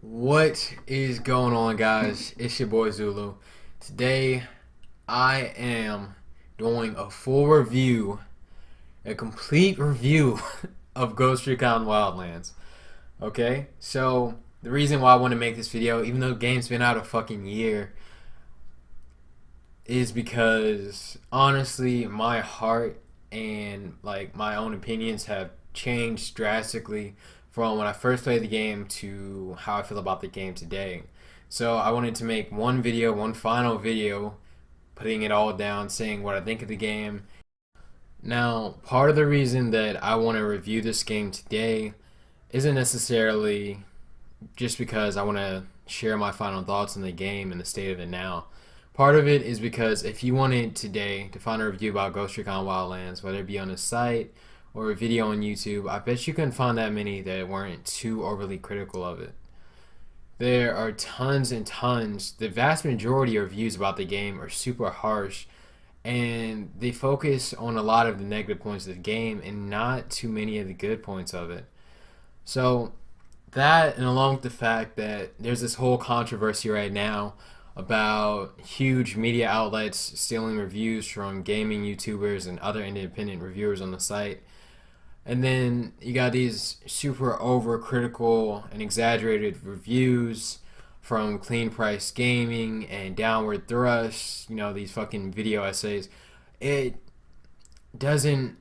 What is going on, guys? It's your boy Zulu. Today I am doing a full review, a complete review of Ghost Recon Wildlands. Okay? So the reason why I want to make this video, even though the game's been out a fucking year, is because honestly my heart and like my own opinions have changed drastically from when I first played the game to how I feel about the game today. So I wanted to make one video, one final video, putting it all down, saying what I think of the game. Now, part of the reason that I want to review this game today isn't necessarily just because I want to share my final thoughts on the game and the state of it now. Part of it is because if you wanted today to find a review about Ghost Recon Wildlands, whether it be on a site or a video on YouTube, I bet you couldn't find that many that weren't too overly critical of it. There are tons and tons. The vast majority of reviews about the game are super harsh, and they focus on a lot of the negative points of the game and not too many of the good points of it. So that, and along with the fact that there's this whole controversy right now about huge media outlets stealing reviews from gaming YouTubers and other independent reviewers on the site. And then you got these super overcritical and exaggerated reviews from Clean Price Gaming and Downward Thrust, these fucking video essays. It doesn't,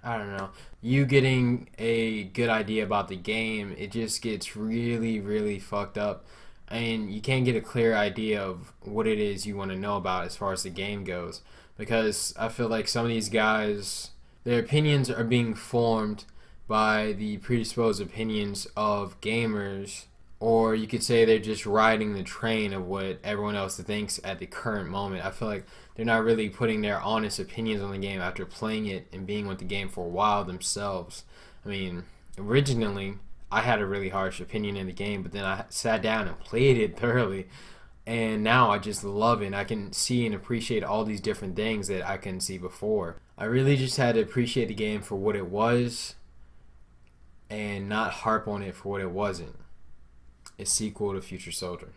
I don't know, you getting a good idea about the game, it just gets really, really fucked up. And you can't get a clear idea of what it is you want to know about as far as the game goes. Because I feel like some of these guys, their opinions are being formed by the predisposed opinions of gamers, or you could say they're just riding the train of what everyone else thinks at the current moment. I feel like they're not really putting their honest opinions on the game after playing it and being with the game for a while themselves. I mean, originally I had a really harsh opinion in the game, but then I sat down and played it thoroughly, and now I just love it. I can see and appreciate all these different things that I couldn't see before. I really just had to appreciate the game for what it was and not harp on it for what it wasn't. A sequel to Future Soldier.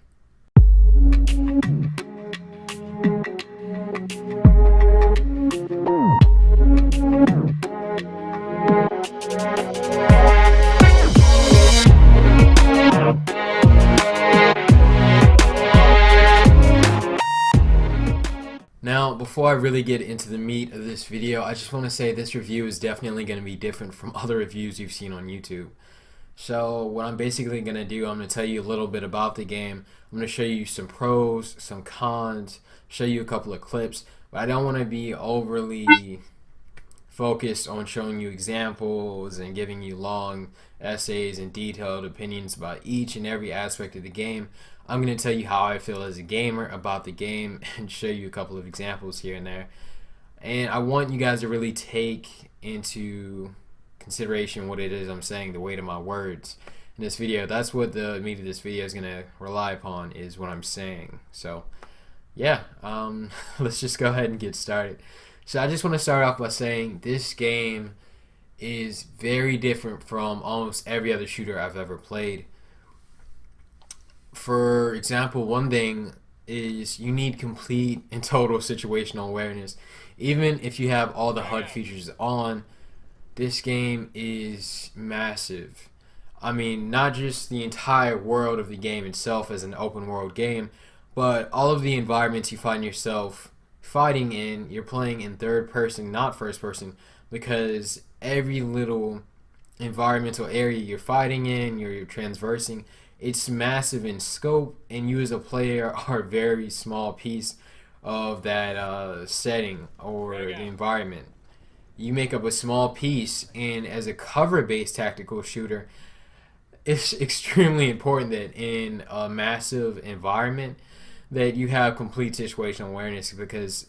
Now, before I really get into the meat of this video, I just want to say this review is definitely going to be different from other reviews you've seen on YouTube. So what I'm basically going to do, I'm going to tell you a little bit about the game. I'm going to show you some pros, some cons, show you a couple of clips, but I don't want to be overly focused on showing you examples and giving you long essays and detailed opinions about each and every aspect of the game. I'm going to tell you how I feel as a gamer about the game and show you a couple of examples here and there. And I want you guys to really take into consideration what it is I'm saying, the weight of my words in this video. That's what the meat of this video is going to rely upon, is what I'm saying. So yeah, let's just go ahead and get started. So I just want to start off by saying this game is very different from almost every other shooter I've ever played. For example, one thing is you need complete and total situational awareness. Even if you have all the HUD features on, this game is massive. I mean, not just the entire world of the game itself as an open world game, but all of the environments you find yourself fighting in. You're playing in third person, not first person, because every little environmental area you're fighting in, you're transversing, it's massive in scope, and you as a player are a very small piece of that setting or the environment. You make up a small piece, and as a cover-based tactical shooter, it's extremely important that in a massive environment that you have complete situational awareness, because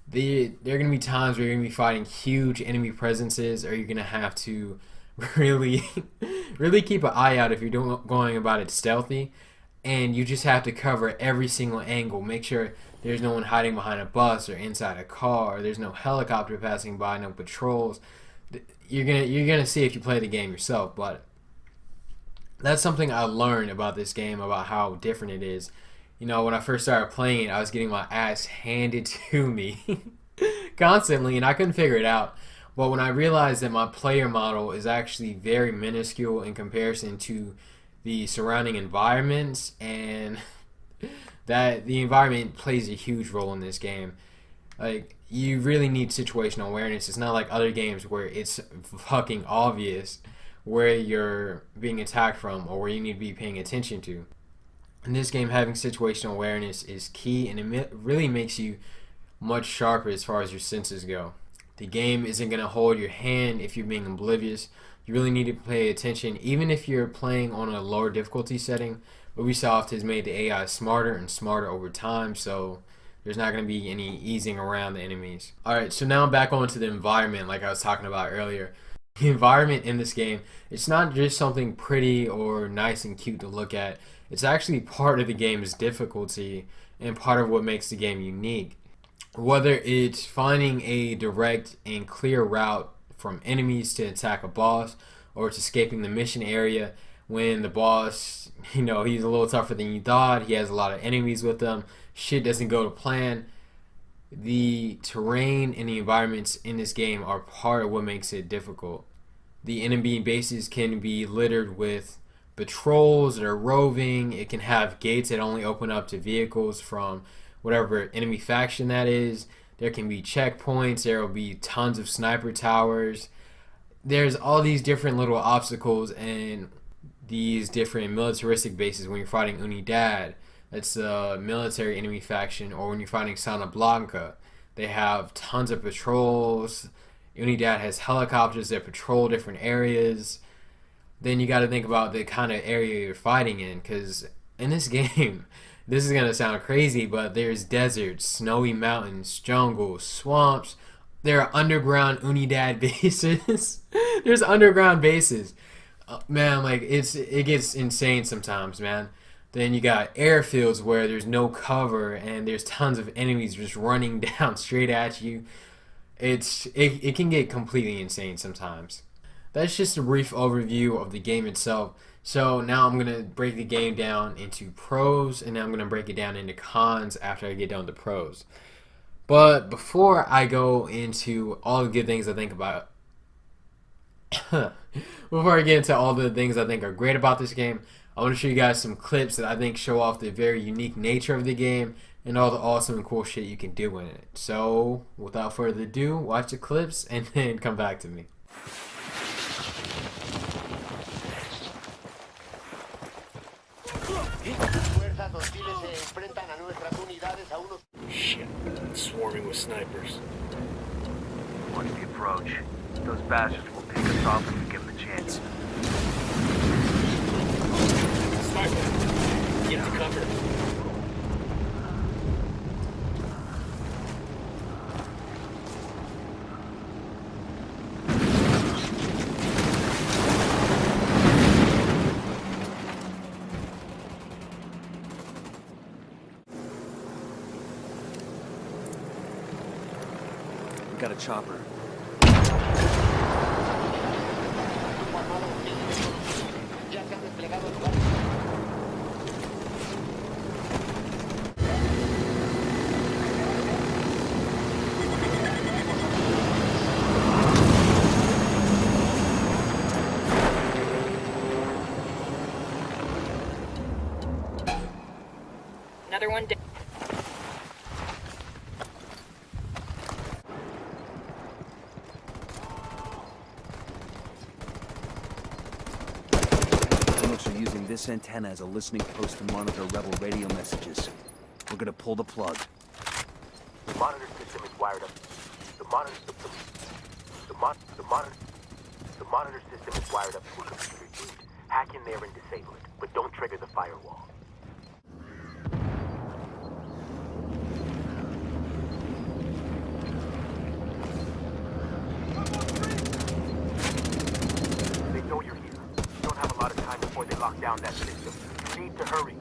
there are going to be times where you're going to be fighting huge enemy presences, or you're going to have to really really keep an eye out if you're going about it stealthy, and you just have to cover every single angle. Make sure there's no one hiding behind a bus or inside a car, or there's no helicopter passing by, no patrols. You're gonna see if you play the game yourself, but That's something I learned about this game, about how different it is. You know, when I first started playing it, I was getting my ass handed to me constantly, and I couldn't figure it out. But when I realized that my player model is actually very minuscule in comparison to the surrounding environments, and that the environment plays a huge role in this game. Like, you really need situational awareness. It's not like other games where it's fucking obvious where you're being attacked from or where you need to be paying attention to. In this game, having situational awareness is key, and it really makes you much sharper as far as your senses go. The game isn't going to hold your hand if you're being oblivious. You really need to pay attention, even if you're playing on a lower difficulty setting. Ubisoft has made the AI smarter and smarter over time, so there's not going to be any easing around the enemies. Alright, so now I'm back onto the environment like I was talking about earlier. The environment in this game, it's not just something pretty or nice and cute to look at. It's actually part of the game's difficulty and part of what makes the game unique. Whether it's finding a direct and clear route from enemies to attack a boss, or it's escaping the mission area when the boss, you know, he's a little tougher than you thought, he has a lot of enemies with him, shit doesn't go to plan. The terrain and the environments in this game are part of what makes it difficult. The enemy bases can be littered with patrols that are roving. It can have gates that only open up to vehicles from whatever enemy faction that is. There can be checkpoints. There will be tons of sniper towers. There's all these different little obstacles and these different militaristic bases when you're fighting Unidad. That's a military enemy faction. Or when you're fighting Santa Blanca, they have tons of patrols. Unidad has helicopters that patrol different areas. Then you got to think about the kind of area you're fighting in, because in this game, this is going to sound crazy, but there's deserts, snowy mountains, jungles, swamps. There are underground Unidad bases. There's underground bases. Man, like, it gets insane sometimes, man. Then you got airfields where there's no cover and there's tons of enemies just running down straight at you. It can get completely insane sometimes. That's just a brief overview of the game itself. So now I'm going to break the game down into pros, and then I'm going to break it down into cons after I get down to pros. But before I go into all the good things I think about, before I get into all the things I think are great about this game, I want to show you guys some clips that I think show off the very unique nature of the game and all the awesome and cool shit you can do in it. So without further ado, watch the clips and then come back to me. Shit, it's swarming with snipers. Watch the approach. Those bastards will pick us off if we give them a chance. Sniper, get to cover. We got a chopper. Another one down. Linux are using this antenna as a listening post to monitor rebel radio messages. We're gonna pull the plug. The monitor system is wired up. The monitor system is wired up to a computer unit. Hack in there and disable it, but don't trigger the firewall. They know you're here. You don't have a lot of time before they lock down that system. You need to hurry.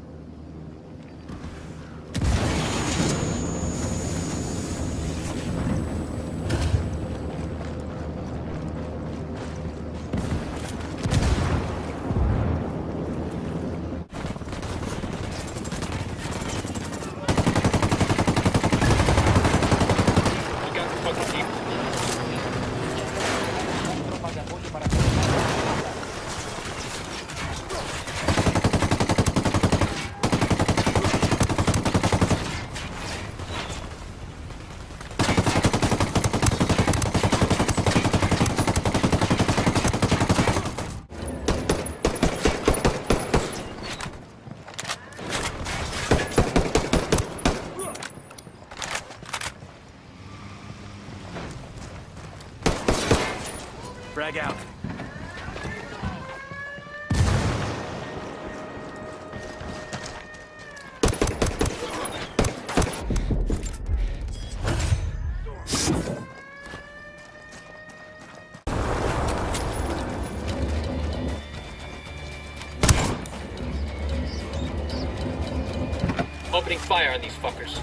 opening fire on these fuckers.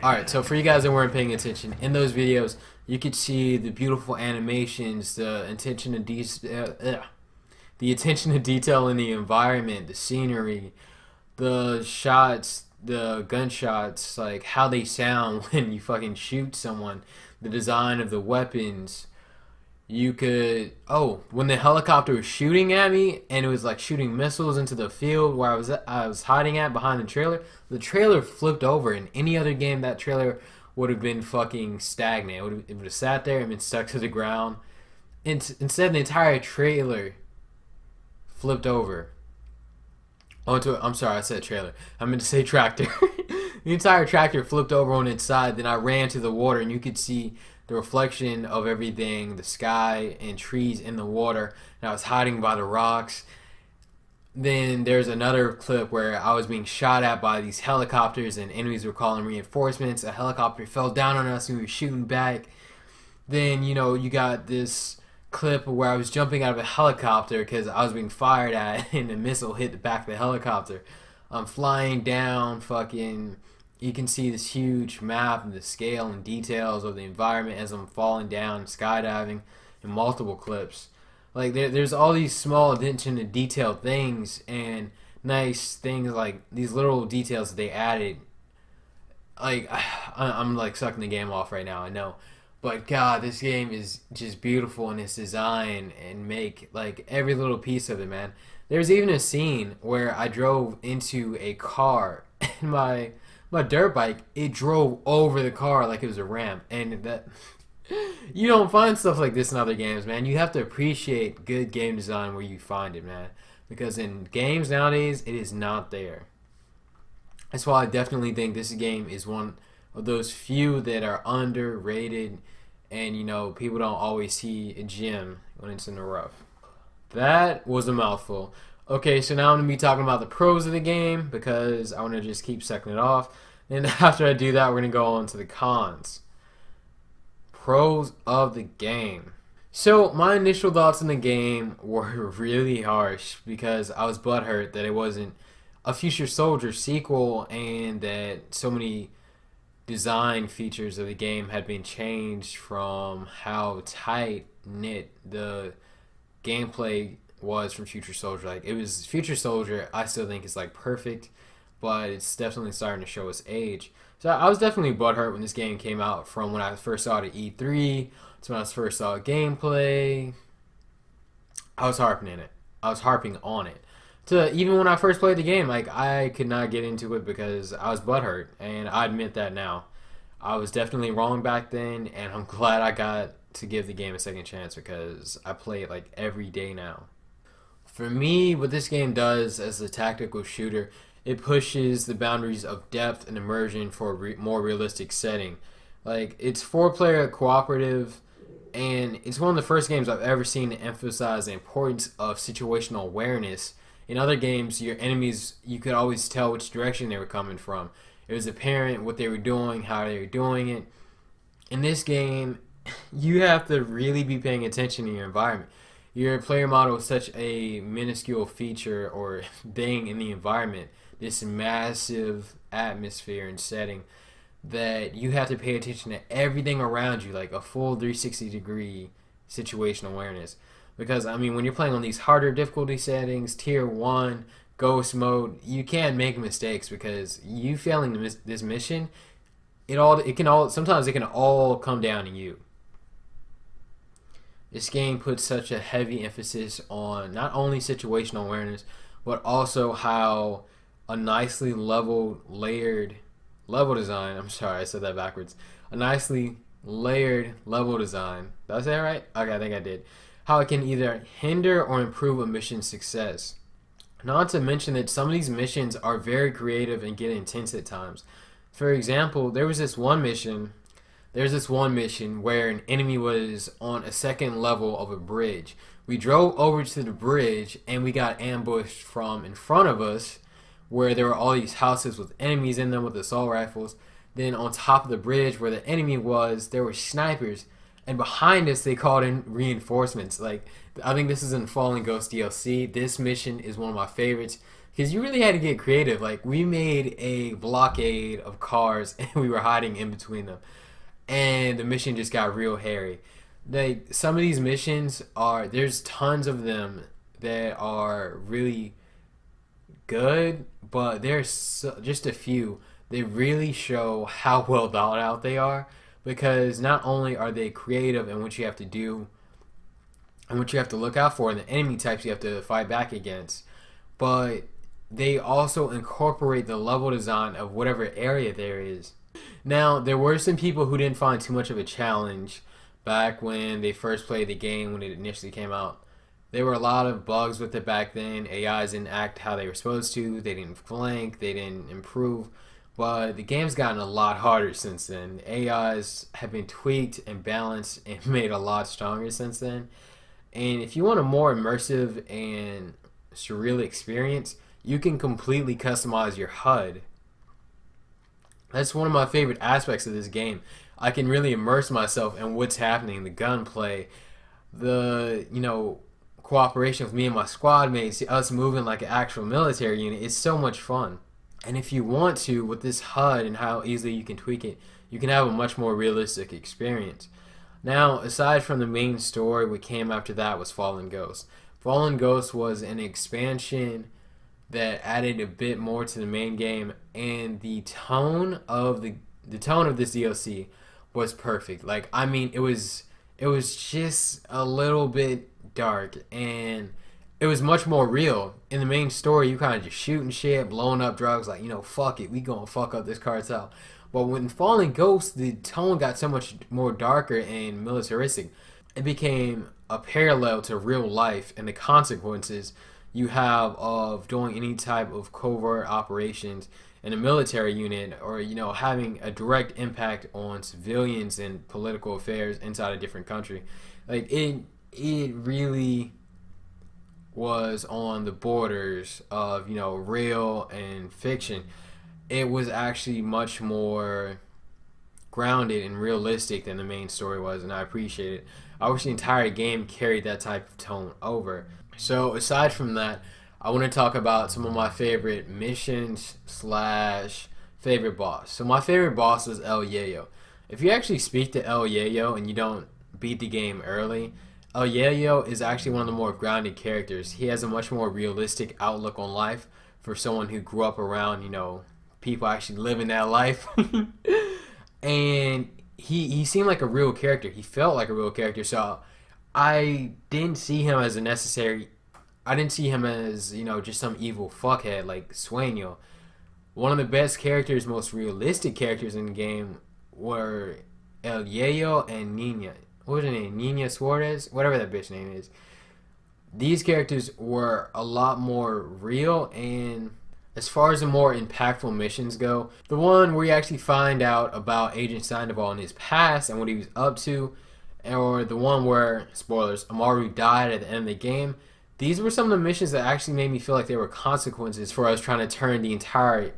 Alright, so for you guys that weren't paying attention, in those videos, you could see the beautiful animations, the attention to detail in the environment, the scenery, the shots, the gunshots, like how they sound when you fucking shoot someone, the design of the weapons. You could, oh, when the helicopter was shooting at me and it was like shooting missiles into the field where I was hiding at behind the trailer flipped over. In any other game, that trailer would have been fucking stagnant. It would have sat there and been stuck to the ground. Instead, the entire trailer flipped over onto I'm sorry, I said trailer. I meant to say tractor. The entire tractor flipped over on its side. Then I ran to the water and you could see the reflection of everything, the sky and trees in the water, and I was hiding by the rocks. Then there's another clip where I was being shot at by these helicopters and enemies were calling reinforcements. A helicopter fell down on us and we were shooting back. Then, you know, you got this clip where I was jumping out of a helicopter because I was being fired at and a missile hit the back of the helicopter. I'm flying down fucking... You can see this huge map and the scale and details of the environment as I'm falling down, skydiving, in multiple clips. Like there's all these small attention to detail things and nice things, like these little details that they added. Like I'm like sucking the game off right now, I know, but God, this game is just beautiful in its design and make like every little piece of it, man. There's even a scene where I drove into a car and my dirt bike, it drove over the car like it was a ramp. And that you don't find stuff like this in other games, man. You have to appreciate good game design where you find it, man, because in games nowadays it is not there. That's why I definitely think this game is one of those few that are underrated, and you know, people don't always see a gem when it's in the rough. That was a mouthful. Okay, so now I'm going to be talking about the pros of the game because I want to just keep sucking it off. And after I do that, we're going to go on to the cons. Pros of the game. So, my initial thoughts on the game were really harsh because I was butthurt that it wasn't a Future Soldier sequel and that so many design features of the game had been changed from how tight-knit the gameplay was from Future Soldier. Like, it was Future Soldier, I still think is like perfect, but it's definitely starting to show its age. So I was definitely butthurt when this game came out, from when I first saw it at E3 to when I first saw gameplay. I was harping on it. To even when I first played the game, like I could not get into it because I was butthurt, and I admit that now. I was definitely wrong back then, and I'm glad I got to give the game a second chance because I play it like every day now. For me, what this game does as a tactical shooter, it pushes the boundaries of depth and immersion for a more realistic setting. Like, it's 4-player cooperative, and it's one of the first games I've ever seen to emphasize the importance of situational awareness. In other games, your enemies, you could always tell which direction they were coming from. It was apparent what they were doing, how they were doing it. In this game, you have to really be paying attention to your environment. Your player model is such a minuscule feature or thing in the environment, this massive atmosphere and setting, that you have to pay attention to everything around you, like a full 360-degree situational awareness. Because, I mean, when you're playing on these harder difficulty settings, Tier 1, Ghost Mode, you can't make mistakes because you failing this mission, sometimes it can all come down to you. This game puts such a heavy emphasis on not only situational awareness, but also how a nicely layered level design, I'm sorry, I said that backwards. A nicely layered level design. Did I say that right? Okay, I think I did. How it can either hinder or improve a mission's success. Not to mention that some of these missions are very creative and get intense at times. For example, there's this one mission where an enemy was on a second level of a bridge. We drove over to the bridge and we got ambushed from in front of us, where there were all these houses with enemies in them with assault rifles. Then on top of the bridge where the enemy was, there were snipers. And behind us, they called in reinforcements. Like, I think this is in Fallen Ghost DLC. This mission is one of my favorites because you really had to get creative. Like, we made a blockade of cars and we were hiding in between them. And the mission just got real hairy. Like, some of these missions there's tons of them that are really good, but there's just a few that really show how well thought out they are, because not only are they creative in what you have to do and what you have to look out for and the enemy types you have to fight back against, but they also incorporate the level design of whatever area there is. Now, there were some people who didn't find too much of a challenge back when they first played the game, when it initially came out. There were a lot of bugs with it back then. AIs didn't act how they were supposed to. They didn't flank. They didn't improve. But the game's gotten a lot harder since then. AIs have been tweaked and balanced and made a lot stronger since then. And if you want a more immersive and surreal experience, you can completely customize your HUD. That's one of my favorite aspects of this game. I can really immerse myself in what's happening, the gunplay, the, cooperation with me and my squad mates, us moving like an actual military unit. It's so much fun. And if you want to, with this HUD and how easily you can tweak it, you can have a much more realistic experience. Now, aside from the main story, what came after that was Fallen Ghost. Fallen Ghost was an expansion that added a bit more to the main game, and the tone of this DLC was perfect. Like, I mean, it was just a little bit dark, and it was much more real. In the main story, you kind of just shooting shit, blowing up drugs, like, fuck it, we gonna fuck up this cartel. But when Fallen Ghost, the tone got so much more darker and militaristic. It became a parallel to real life and the consequences you have of doing any type of covert operations in a military unit, or having a direct impact on civilians and political affairs inside a different country. Like, it really was on the borders of real and fiction. It was actually much more grounded and realistic than the main story was, and I appreciate it. I wish the entire game carried that type of tone over. So aside from that, I want to talk about some of my favorite missions / favorite boss. So my favorite boss was El Yayo. If you actually speak to El Yayo and you don't beat the game early, El Yayo is actually one of the more grounded characters. He has a much more realistic outlook on life for someone who grew up around, people actually living that life. And he seemed like a real character. He felt like a real character. So I didn't see him as just some evil fuckhead like Sueño. One of the best characters, most realistic characters in the game were El Yayo and Nina. What was her name? Nina Suarez? Whatever that bitch name is. These characters were a lot more real, and as far as the more impactful missions go, the one where you actually find out about Agent Sandoval in his past and what he was up to, or the one where, spoilers, Amaru died at the end of the game, these were some of the missions that actually made me feel like there were consequences for us trying to turn the entire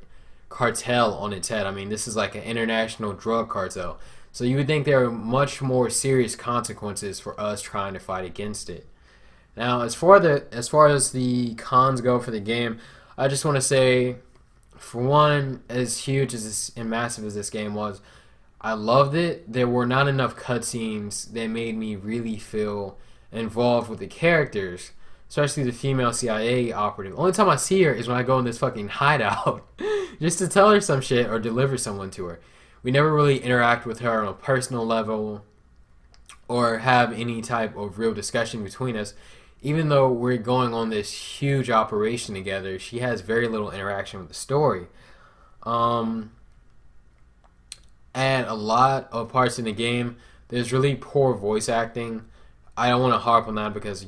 cartel on its head. I mean, this is like an international drug cartel. So you would think there are much more serious consequences for us trying to fight against it. Now, as far as the cons go for the game, I just want to say, for one, as huge and massive as this game was, I loved it. There were not enough cutscenes that made me really feel involved with the characters, especially the female CIA operative. Only time I see her is when I go in this fucking hideout just to tell her some shit or deliver someone to her. We never really interact with her on a personal level or have any type of real discussion between us. Even though we're going on this huge operation together, she has very little interaction with the story. at a lot of parts in the game, there's really poor voice acting. I don't want to harp on that because,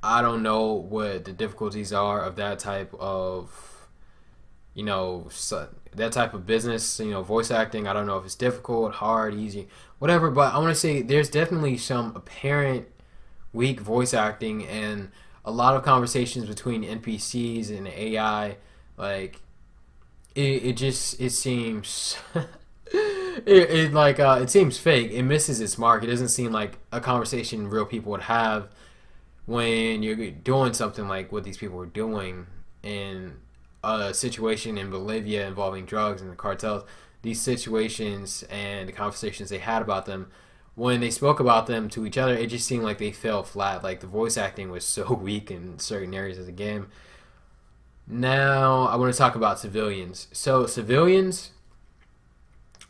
I don't know what the difficulties are of that type of, that type of business, voice acting. I don't know if it's difficult, hard, easy, whatever. But I want to say there's definitely some apparent weak voice acting and a lot of conversations between NPCs and AI. Like, it seems it seems fake. It misses its mark. It doesn't seem like a conversation real people would have when you're doing something like what these people were doing in a situation in Bolivia involving drugs and the cartels. These situations and the conversations they had about them, when they spoke about them to each other, it just seemed like they fell flat. Like the voice acting was so weak in certain areas of the game. Now I want to talk about civilians. So civilians,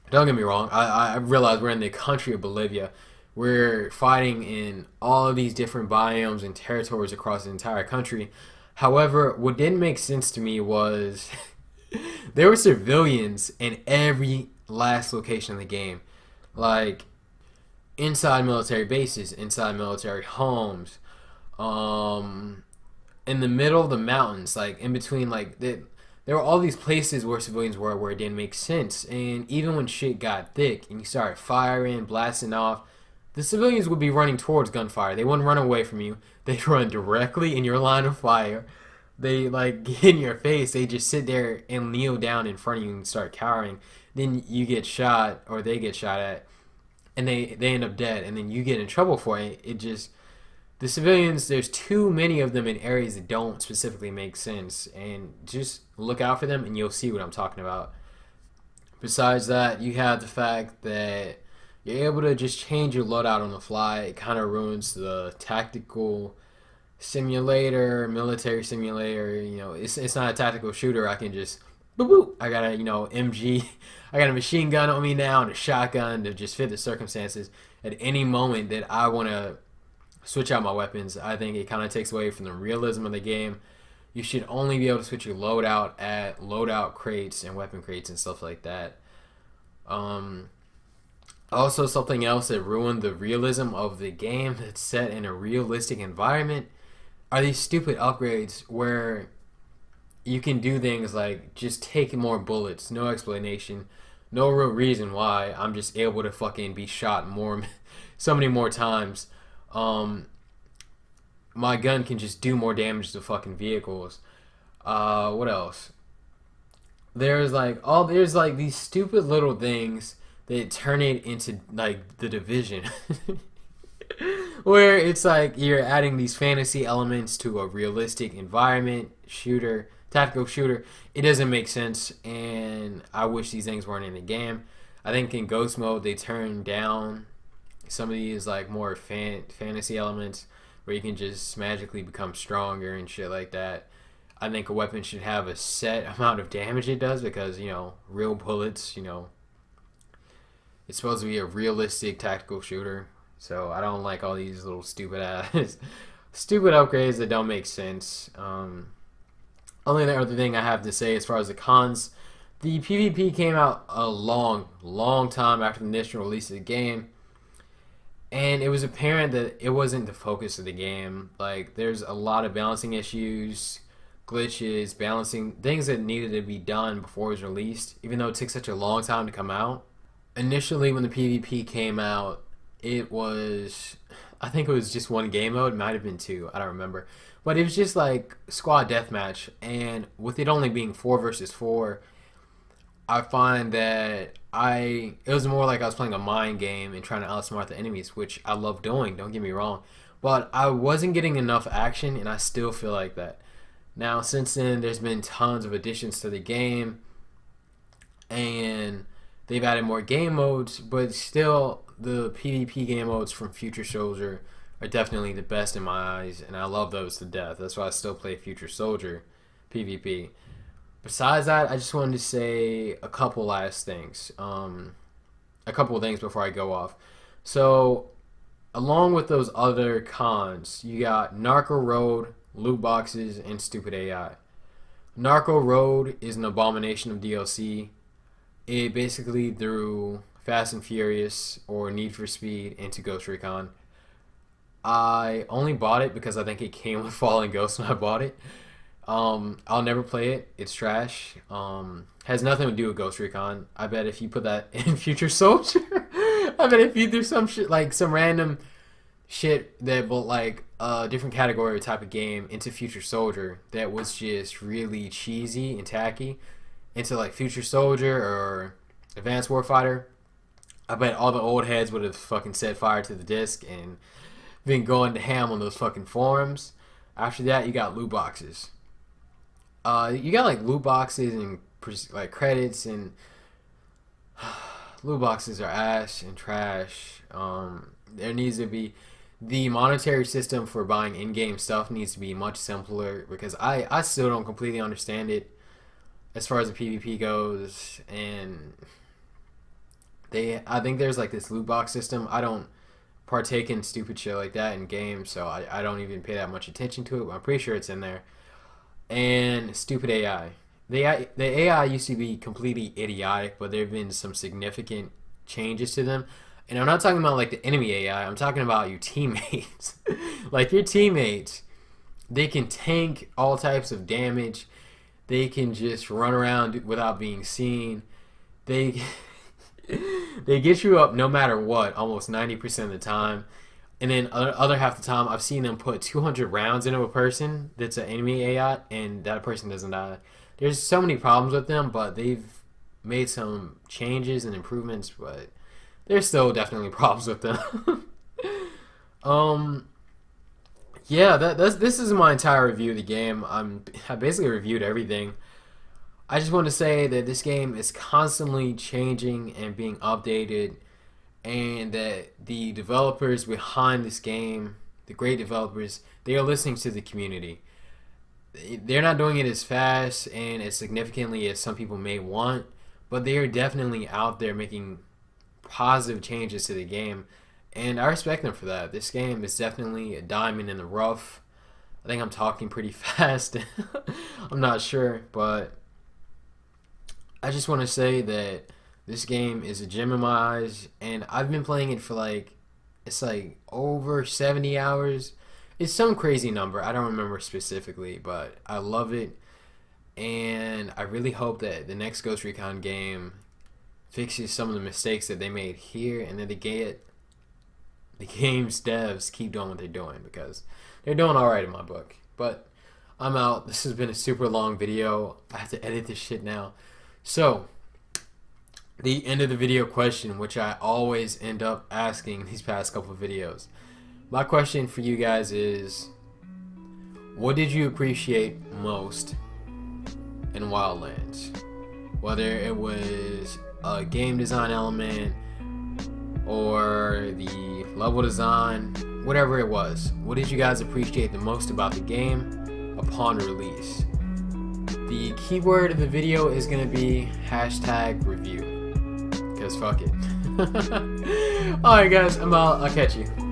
don't get me wrong. I realize we're in the country of Bolivia. We're fighting in all of these different biomes and territories across the entire country. However, what didn't make sense to me was there were civilians in every last location in the game. Like inside military bases, inside military homes, in the middle of the mountains, like in between, there were all these places where civilians were where it didn't make sense. And even when shit got thick and you started firing, blasting off, the civilians would be running towards gunfire. They wouldn't run away from you. They'd run directly in your line of fire. They get in your face. They just sit there and kneel down in front of you and start cowering. Then you get shot or they get shot at, and they end up dead. And then you get in trouble for it. It just, the civilians, there's too many of them in areas that don't specifically make sense. And just look out for them and you'll see what I'm talking about. Besides that, you have the fact that you're able to just change your loadout on the fly. It kind of ruins the tactical simulator, military simulator. It's not a tactical shooter. I can just boop boop. I got a MG. I got a machine gun on me now and a shotgun to just fit the circumstances. At any moment that I want to switch out my weapons, I think it kind of takes away from the realism of the game. You should only be able to switch your loadout at loadout crates and weapon crates and stuff like that. Also, something else that ruined the realism of the game that's set in a realistic environment are these stupid upgrades where you can do things like just take more bullets, no explanation, no real reason why. I'm just able to fucking be shot more, so many more times. My gun can just do more damage to fucking vehicles. What else? There's these stupid little things that turn it into like the Division. Where it's like you're adding these fantasy elements to a realistic environment, tactical shooter. It doesn't make sense, and I wish these things weren't in the game. I think in Ghost mode they turn down some of these like more fantasy elements where you can just magically become stronger and shit like that. I think a weapon should have a set amount of damage it does because, real bullets, it's supposed to be a realistic tactical shooter. So I don't like all these little stupid upgrades that don't make sense. Only other thing I have to say as far as the cons, the PvP came out a long time after the initial release of the game. And it was apparent that it wasn't the focus of the game. Like, there's a lot of balancing issues, glitches, balancing, things that needed to be done before it was released, even though it took such a long time to come out. Initially, when the PvP came out, I think it was just one game mode, it might have been two, I don't remember. But it was just like squad deathmatch, and with it only being 4 versus 4, I find that it was more like I was playing a mind game and trying to outsmart the enemies, which I love doing, don't get me wrong. But I wasn't getting enough action, and I still feel like that. Now, since then, there's been tons of additions to the game, and they've added more game modes, but still, the PvP game modes from Future Soldier are definitely the best in my eyes, and I love those to death. That's why I still play Future Soldier PvP. Besides that, I just wanted to say a couple last things. A couple of things before I go off. So, along with those other cons, you got Narco Road, loot boxes, and stupid AI. Narco Road is an abomination of DLC. It basically threw Fast and Furious or Need for Speed into Ghost Recon. I only bought it because I think it came with Fallen Ghost when I bought it. I'll never play it. It's trash. Has nothing to do with Ghost Recon. I bet if you put that in Future Soldier, I bet if you do some shit like some random shit that will like a different category type of game into Future Soldier that was just really cheesy and tacky into like Future Soldier or Advanced Warfighter, I bet all the old heads would have fucking set fire to the disc and been going to ham on those fucking forums. After that, you got loot boxes. You got like loot boxes and like credits, and loot boxes are ass and trash. There needs to be the monetary system for buying in-game stuff needs to be much simpler because I still don't completely understand it as far as the PvP goes, and I think there's like this loot box system. I don't partake in stupid shit like that in games, so I don't even pay that much attention to it, but I'm pretty sure it's in there. And stupid AI. The AI used to be completely idiotic, but there have been some significant changes to them. And I'm not talking about like the enemy AI, I'm talking about your teammates. Like your teammates, they can tank all types of damage. They can just run around without being seen. They get you up no matter what, almost 90% of the time. And then other half the time, I've seen them put 200 rounds into a person that's an enemy AI, and that person doesn't die. There's so many problems with them, but they've made some changes and improvements, but there's still definitely problems with them. Yeah, this is my entire review of the game. I basically reviewed everything. I just want to say that this game is constantly changing and being updated, and that the developers behind this game, the great developers, they are listening to the community. They're not doing it as fast and as significantly as some people may want, but they are definitely out there making positive changes to the game, and I respect them for that. This game is definitely a diamond in the rough. I think I'm talking pretty fast. I'm not sure, but I just want to say that this game is a gem in my eyes, and I've been playing it for it's like over 70 hours. It's some crazy number. I don't remember specifically, but I love it, and I really hope that the next Ghost Recon game fixes some of the mistakes that they made here, and that the game's devs keep doing what they're doing, because they're doing alright in my book. But I'm out. This has been a super long video. I have to edit this shit now. So, the end of the video question, which I always end up asking these past couple of videos. My question for you guys is, what did you appreciate most in Wildlands? Whether it was a game design element or the level design, whatever it was. What did you guys appreciate the most about the game upon release? The keyword of the video is going to be #review. Because fuck it. Alright guys, I'm out. I'll catch you.